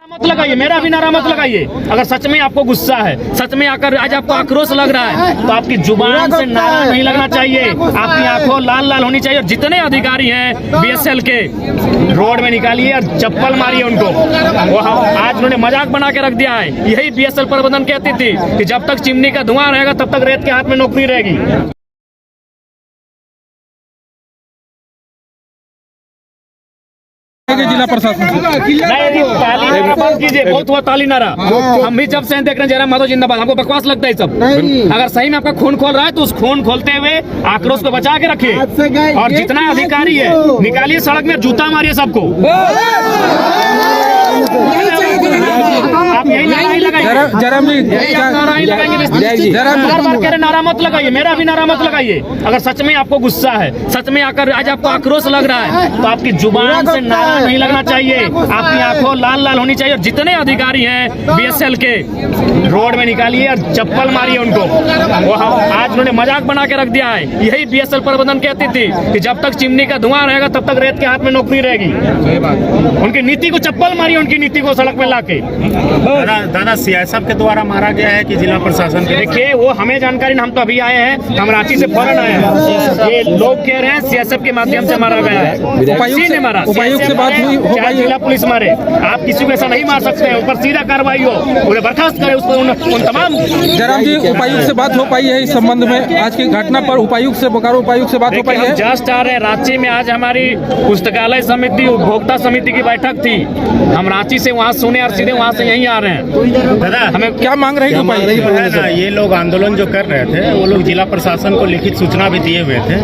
मत लगाइए, मेरा भी नारा मत लगाइए। अगर सच में आपको गुस्सा है, सच में आकर आज आपको आक्रोश लग रहा है, तो आपकी जुबान से नारा नहीं लगना चाहिए, आपकी आंखों लाल लाल होनी चाहिए। और जितने अधिकारी हैं बीएसएल के, रोड में निकालिए और चप्पल मारिए उनको। वो आज उन्होंने मजाक बना के रख दिया है। यही बीएसएल प्रबंधन कहती थी कि जब तक चिमनी का धुआं रहेगा तब तक रेत के हाथ में नौकरी रहेगी। जिला प्रशासन ताली नारा बंद कीजिए, बहुत हुआ ताली नारा। हम भी जब से देख रहे हैं जयराम माधव जिंदाबाद, हमको बकवास लगता है सब। अगर सही में आपका खून खोल रहा है तो उस खून खोलते हुए आक्रोश को बचा के रखिए। और जितना अधिकारी है निकालिए, सड़क में जूता मारिए सबको। आप यही नारा ही लगाइए, बार बार कह रहे नारा मत लगाइए, मेरा भी नारा मत लगाइए। अगर सच में आपको गुस्सा है, सच में आकर आज आपको आक्रोश लग रहा है, तो आपकी जुबान से नारा नहीं लगना चाहिए, आपकी आंखों लाल लाल होनी चाहिए। और जितने अधिकारी हैं बीएसएल के, रोड में निकालिए और चप्पल मारिए उनको। वो आज उन्होंने मजाक बना के रख दिया है। यही बीएसएल प्रबंधन कहती थी कि जब तक चिमनी का धुआं रहेगा तब तक रेत के हाथ में नौकरी रहेगी। उनकी नीति को चप्पल मारिए, उनकी नीति को सड़क में लाके। दादा सीआईएसएफ के द्वारा मारा गया है कि जिला प्रशासन के? देखिए, वो हमें जानकारी हम तो अभी आए हैं, हम रांची से फौरन आए हैं। ये लोग कह रहे हैं सीआईएसएफ के माध्यम से मारा गया है। उपायुक्त से बात हुई, चाहे जिला पुलिस मारे, आप किसी को ऐसा नहीं मार सकते हैं। ऊपर सीधा कार्रवाई हो, उन्हें बर्खास्त करे, उसको उन तमाम। जयराम जी, उपायुक्त से बात हो पाई है इस संबंध में? आज की घटना पर उपायुक्त से, बोकारो उपायुक्त से बात हो पाई है? जस्ट आ रहे हैं रांची में। आज हमारी पुस्तकालय समिति, उपभोक्ता समिति की बैठक थी। हम रांची से वहाँ सुने और सीधे वहाँ से यहीं आ रहे हैं। दादा हमें क्या मांग रही है? ये लोग आंदोलन जो कर रहे थे, वो लोग जिला प्रशासन को लिखित सूचना भी दिए हुए थे।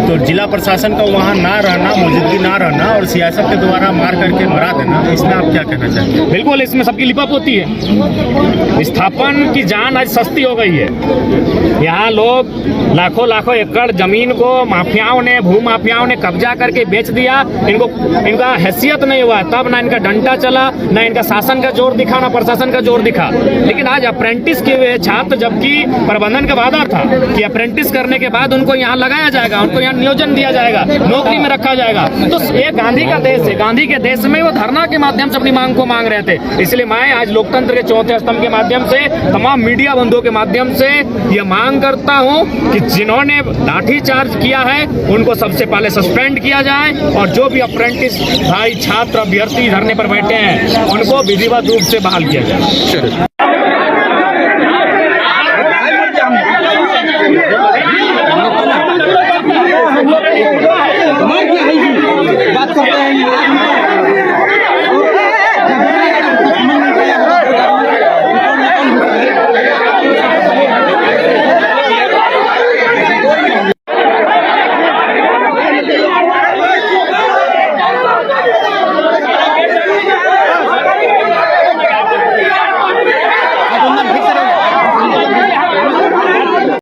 तो जिला प्रशासन का वहाँ ना रहना, मौजूदगी ना रहना और सीआईएसएफ के द्वारा मार करके मरा देना, इसमें आप क्या कहना चाहेंगे? बिल्कुल, इसमें सबकी लिपट होती है। विस्थापन की जान आज सस्ती हो गई है। यहाँ लोग लाखों लाखों एकड़ जमीन को माफियाओं ने, भूमाफियाओं ने कब्जा करके बेच दिया। इनका हैसियत नहीं हुआ, तब ना इनका डंडा चला, ना इनका शासन का जोर दिखा, ना प्रशासन का जोर दिखा। लेकिन आज अप्रेंटिस किए हुए छात्र, जबकि प्रबंधन का वादा था कि अप्रेंटिस करने के बाद उनको यहाँ लगाया जाएगा, उनको यहाँ नियोजन दिया जाएगा, नौकरी में रखा जाएगा। तो ये गांधी का देश है, गांधी के देश में वो धरना के माध्यम से अपनी मांग को मांग रहे थे। इसलिए मैं आज लोकतंत्र के चौथे स्तंभ के माध्यम से, तमाम मीडिया बंधुओं के माध्यम से ये मांग करता हूँ कि जिन्होंने लाठीचार्ज किया है उनको सबसे पहले सस्पेंड किया जाए, और जो भी अप्रेंटिस भाई, छात्र, अभ्यर्थी धरने पर बैठे हैं उनको विधिवत रूप से बहाल किया जाए।